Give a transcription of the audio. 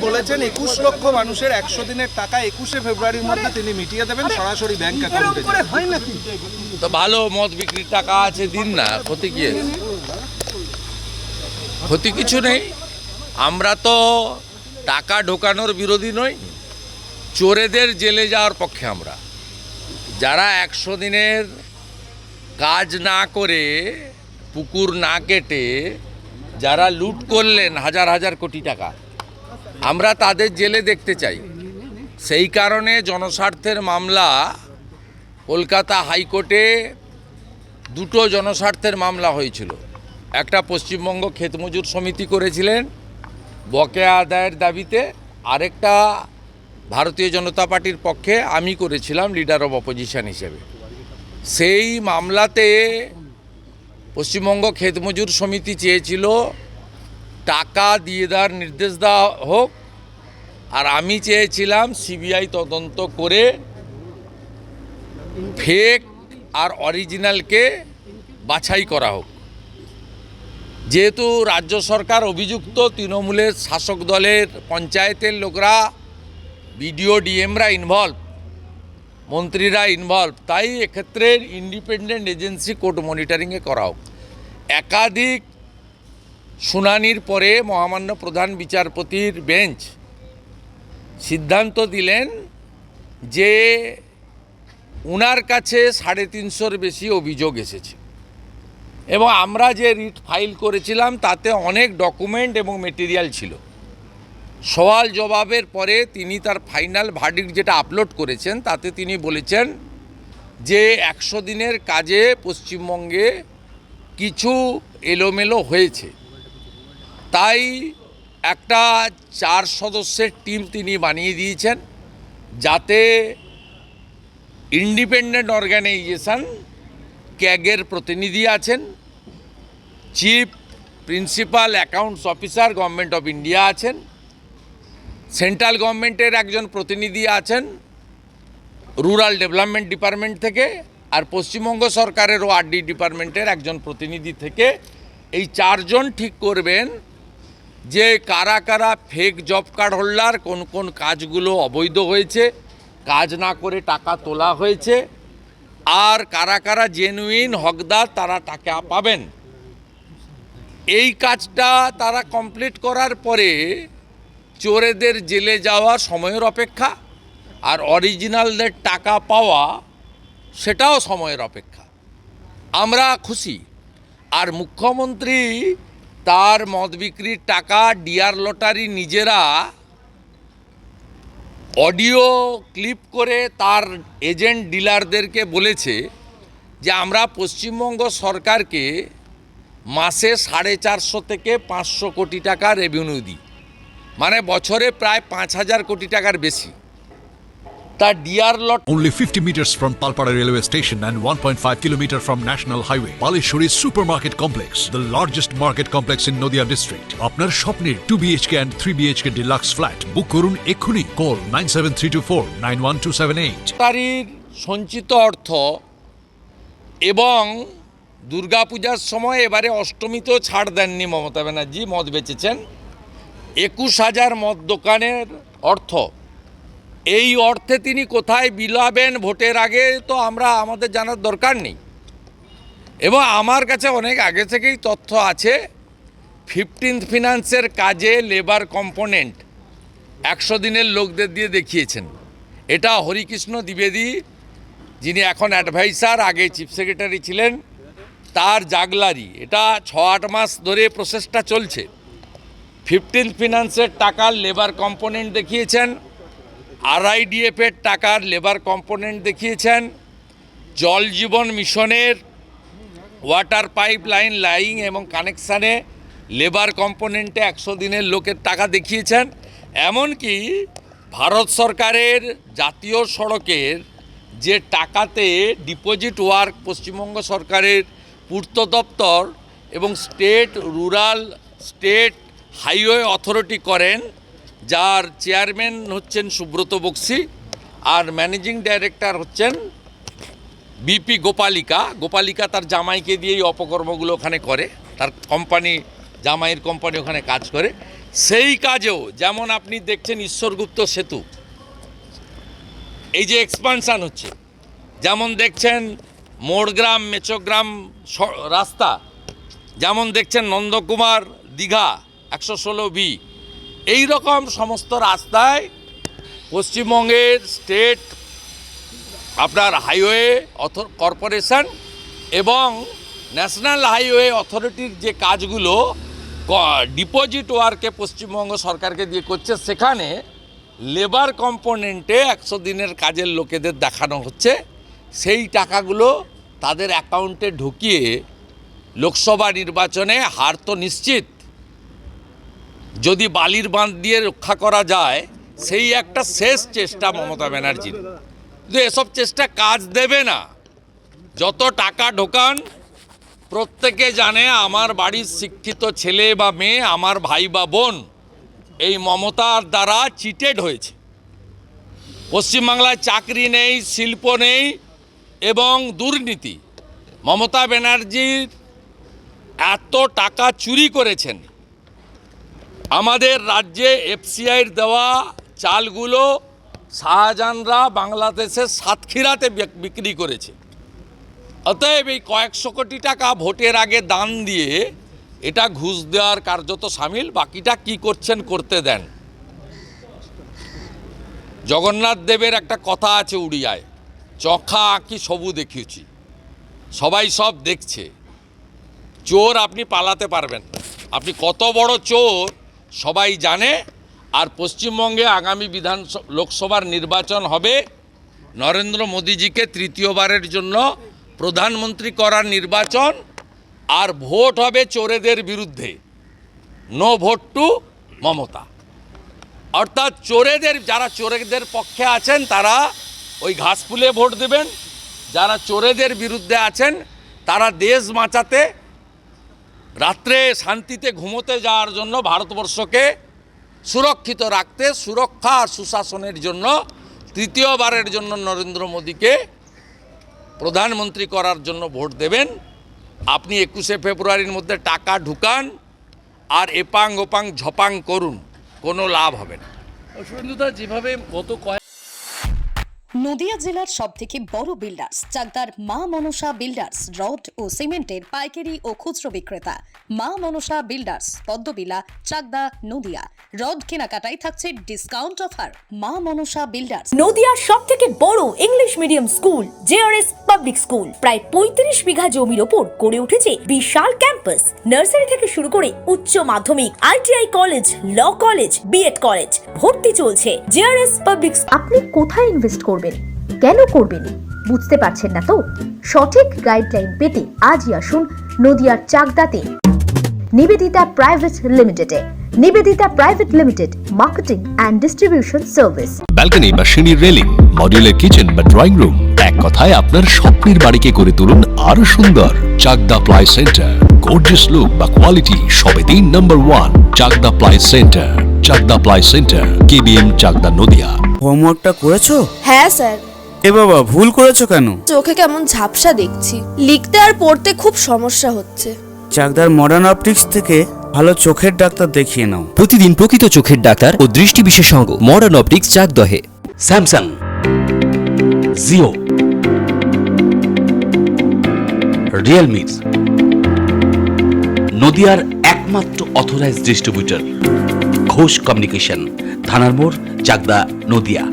বলেছেন 21 লক্ষ মানুষের 100 দিনের টাকা 21শে ফেব্রুয়ারির মধ্যে তিনি মিটিয়ে দেবেন সরাসরি ব্যাংক অ্যাকাউন্টে। তো ভালো, মদ বিক্রির টাকা আছে, দিন না, ক্ষতি কি আছে? ক্ষতি কিছু নেই। আমরা তো টাকা ঢোকানোর বিরোধী নই, চোরেদের জেলে যাওয়ার পক্ষে আমরা। যারা 100 দিনের কাজ না করে, পুকুর না কেটে যারা লুট করলেন হাজার হাজার কোটি টাকা, আমরা তাদের জেলে দেখতে চাই। সেই কারণে জনস্বার্থের মামলা কলকাতা হাইকোর্টে দুটো জনস্বার্থের মামলা হয়েছিল। একটা পশ্চিমবঙ্গ ক্ষেতমজুর সমিতি করেছিলেন বকেয়া আদায়ের দাবিতে, আরেকটা ভারতীয় জনতা পার্টির পক্ষে আমি করেছিলাম লিডার অব অপোজিশন হিসেবে। সেই মামলাতে পশ্চিমবঙ্গ ক্ষেতমজুর সমিতি চেয়েছিল টাকা দিয়ে দেওয়ার নির্দেশ দেওয়া হোক, আর আমি চেয়েছিলাম সিবিআই তদন্ত করে ফেক আর অরিজিনালকে বাছাই করা হোক। যেহেতু রাজ্য সরকার অভিযুক্ত, তৃণমূলের শাসক দলের পঞ্চায়েতের লোকরা, বিডিও ডিএমরা ইনভলভ, মন্ত্রীরা ইনভলভ, তাই এক্ষেত্রে ইন্ডিপেন্ডেন্ট এজেন্সি কোর্ট মনিটরিংয়ে করা হোক। একাধিক শুনানির পরে মহামান্য প্রধান বিচারপতির বেঞ্চ সিদ্ধান্ত দিলেন যে উনার কাছে 350-র বেশি অভিযোগ এসেছে, এবং আমরা যে রিট ফাইল করেছিলাম তাতে অনেক ডকুমেন্ট এবং মেটেরিয়াল ছিল। সওয়াল জবাবের পরে তিনি তার ফাইনাল ভার্ডিক্ট যেটা আপলোড করেছেন তাতে তিনি বলেছেন যে 100 দিনের কাজে পশ্চিমবঙ্গে কিছু এলোমেলো হয়েছে, তাই একটা 4 সদস্যের টিম তিনি বানিয়ে দিয়েছেন, যাতে ইন্ডিপেন্ডেন্ট অর্গানাইজেশন ক্যাগের প্রতিনিধি আছেন, chief principal accounts officer government of India আছেন, সেন্ট্রাল গভর্নমেন্টের একজন প্রতিনিধি আছেন রুরাল ডেভেলপমেন্ট ডিপার্টমেন্ট থেকে, আর পশ্চিমবঙ্গ সরকারেরও আরডি ডিপার্টমেন্টের একজন প্রতিনিধি থেকে। এই 4 জন ঠিক করবেন যে কারা কারা ফেক জব কার্ড হোল্ডার, কোন কোন কাজগুলো অবৈধ হয়েছে, কাজ না করে টাকা তোলা হয়েছে, আর কারা কারা জেনুইন হকদার তারা টাকা পাবেন। এই কাজটা তারা কমপ্লিট করার পরে চোরেদের জেলে যাওয়া সময়ের অপেক্ষা, আর অরিজিনালদের টাকা পাওয়া সেটাও সময়ের অপেক্ষা। আমরা খুশি। আর মুখ্যমন্ত্রী তার মদ বিক্রির টাকা ডিআর লটারি নিজেরা অডিও ক্লিপ করে তার এজেন্ট ডিলারদেরকে বলেছে যে আমরা পশ্চিমবঙ্গ সরকারকে মাসে 450 থেকে 500 কোটি টাকা রেভিনিউ দিই, মানে বছরে প্রায় 5000 কোটি টাকার বেশি। তার DR lot Only 50 meters from Palpara railway station and 1.5 kilometer from National Highway, Palishuri Supermarket Complex, the largest market complex in Nadia district. আপনার স্বপ্নের 2 BHK and 3 BHK deluxe flat বুক করুন এক্ষুনি। Call 9732491278. তারির সঞ্চিত অর্থ এবং দুর্গাপূজার সময় এবারে অষ্টমীতেও ছাড় দেননি মমতা ব্যানার্জি, মদ বেচেছেন 21,000 মদ দোকানের অর্থ। এই অর্থে তিনি কোথায় বিলাবেন ভোটের আগে তো আমাদের জানার দরকার নেই, এবং আমার কাছে অনেক আগে থেকেই তথ্য আছে 15th ফিনান্সের কাজে লেবার কম্পোনেন্ট 100 দিনের লোকদের দিয়ে দেখিয়েছেন। এটা হরিকৃষ্ণ দ্বিবেদী, যিনি এখন অ্যাডভাইসার, আগে চিফ সেক্রেটারি ছিলেন, তার জাগলারি। এটা 6-8 মাস ধরে প্রসেসটা চলছে। 15th ফিনান্সের টাকার লেবার কম্পোনেন্ট দেখিয়েছেন, আরআইডিএফের টাকার লেবার কম্পোনেন্ট দেখিয়েছেন, জল জীবন মিশনের ওয়াটার পাইপ লাইন লাইং এবং কানেকশানে লেবার কম্পোনেন্টে 100 দিনের লোকের টাকা দেখিয়েছেন। এমনকি ভারত সরকারের জাতীয় সড়কের যে টাকাতে ডিপোজিট ওয়ার্ক পশ্চিমবঙ্গ সরকারের পূর্ত দপ্তর এবং স্টেট হাইওয়ে অথরিটি করেন, যার চেয়ারম্যান হচ্ছেন সুব্রত বক্সি, আর ম্যানেজিং ডাইরেক্টর হচ্ছেন বিপি গোপালিকা তার জামাইকে দিয়ে এই অপকর্মগুলো ওখানে করে, তার কোম্পানি, জামাইয়ের কোম্পানি ওখানে কাজ করে। সেই কাজেও যেমন আপনি দেখছেন ঈশ্বরগুপ্ত সেতু, এই যে এক্সপানশান হচ্ছে, যেমন দেখছেন মোড়গ্রাম মেচোগ্রাম রাস্তা, যেমন দেখছেন নন্দকুমার দীঘা 116B, এই রকম সমস্ত রাস্তায় পশ্চিমবঙ্গের স্টেট আপনার হাইওয়ে কর্পোরেশন এবং ন্যাশনাল হাইওয়ে অথরিটির যে কাজগুলো ডিপোজিট ওয়ার্কে পশ্চিমবঙ্গ সরকারকে দিয়ে করছে, সেখানে লেবার কম্পোনেন্টে 100 দিনের কাজের লোকেদের দেখানো হচ্ছে, সেই টাকাগুলো তাদের অ্যাকাউন্টে ঢুকিয়ে লোকসভা নির্বাচনে হার তো নিশ্চিত, যদি বালির বাঁধ দিয়ে রক্ষা করা যায় সেই একটা শেষ চেষ্টা মমতা ব্যানার্জির। কিন্তু এসব চেষ্টা কাজ দেবে না। যত টাকা ঢোকান, প্রত্যেকে জানে আমার বাড়ির শিক্ষিত ছেলে বা মেয়ে, আমার ভাই বা বোন এই মমতার দ্বারা চিটেড হয়েছে। পশ্চিমবাংলায় চাকরি নেই, শিল্প নেই এবং দুর্নীতি। মমতা ব্যানার্জির এত টাকা চুরি করেছেন। আমাদের রাজ্যে এফসিআইয়ের দেওয়া চালগুলো শাহজাহানরা বাংলাদেশের সাতক্ষীরাতে বিক্রি করেছে। অতএব এই কয়েকশো কোটি টাকা ভোটের আগে দান দিয়ে এটা ঘুষ দেওয়ার কার্যত সামিল, বাকিটা কি করছেন করতে দেন। জগন্নাথ দেবের একটা কথা আছে উড়িয়ায়, চোখা আঁকি সবু দেখিয়েছি, সবাই সব দেখছে। চোর আপনি পালাতে পারবেন না, আপনি কত বড় চোর সবাই জানে। আর পশ্চিমবঙ্গে আগামী লোকসভার নির্বাচন হবে, নরেন্দ্র মোদীজিকে তৃতীয়বারের জন্য প্রধানমন্ত্রী করার নির্বাচন, আর ভোট হবে চোরেদের বিরুদ্ধে। No vote to Mamata. অর্থাৎ চোরেদের, যারা চোরেদের পক্ষে আছেন তারা ওই ঘাসফুলে ভোট দেবেন, যারা চোরেদের বিরুদ্ধে আছেন তারা দেশ বাঁচাতে, রাত্রে শান্তিতে ঘুমোতে যাওয়ার জন্য, ভারতবর্ষকে সুরক্ষিত রাখতে, সুরক্ষা আর সুশাসনের জন্য তৃতীয়বারের জন্য নরেন্দ্র মোদীকে প্রধানমন্ত্রী করার জন্য ভোট দেবেন। আপনি 21শে ফেব্রুয়ারির মধ্যে টাকা ঢুকান আর এপাং ওপাং ঝপাং করুন, কোনো লাভ হবে না। সুরেন্দ্রদা, যেভাবে গত নদিয়া জেলার সবথেকে বড় বিল্ডার্স চাকদার মা মনসা বিল্ডার্স, রড ও সিমেন্টের পাইকারি ও খুচরো বিক্রেতা। মা মনসা বিল্ডার্স, পদ্মবিলা, চাকদা, নদিয়া। রড কেনাকাটায় থাকছে ডিসকাউন্ট অফার। মা মনসা বিল্ডার্স। নদিয়ার সবথেকে বড় English medium school JRS public school, প্রায় 35 বিঘা জমির ওপর গড়ে উঠেছে বিশাল ক্যাম্পাস। নার্সারি থেকে শুরু করে উচ্চ মাধ্যমিক, ITI college, law college, BEd college, ভর্তি চলছে। JRS public. আপনি কোথায় ইনভেস্ট করবেন, কেন করবেন বুঝতে পারছেন না তো? সঠিক গাইডলাইন পেতে আজই আসুন নদিয়ার চাকদাতে নিবেদিতা প্রাইভেট লিমিটেডে। Nivedita private limited, marketing and distribution service. Balcony বা সিঁড়ির রেলিং, মডিউলার কিচেন বা ড্রয়িং রুম, এক কথায় আপনার স্বপ্নের বাড়িকে করে তুলুন আরো সুন্দর। Chakdah ply centre, gorgeous look বা কোয়ালিটি সবেতেই number 1। Chakdah ply centre, Chakdah ply centre, KBM, Chakdah, Nadia. হোমওয়ার্কটা করেছো? হ্যাঁ স্যার। এ বাবা, ভুল করেছো কেন? চোখে কেমন ঝাপসা দেখছি, লিখতে আর পড়তে খুব সমস্যা হচ্ছে। চাকদার মডার্ন অপটিক্স থেকে ভালো চোখের ডাক্তার দেখিয়ে নাও। প্রতিদিন প্রকৃত চোখের ডাক্তার ও দৃষ্টি বিশেষজ্ঞ মডার্ন অপটিক্স, চাকদহে। স্যামসাং, জিও, রিয়েলমি, নদিয়ার একমাত্র অথরাইজড ডিস্ট্রিবিউটর ঘোষ কমিউনিকেশন, থানার মোড়, চাকদা, নদিয়া।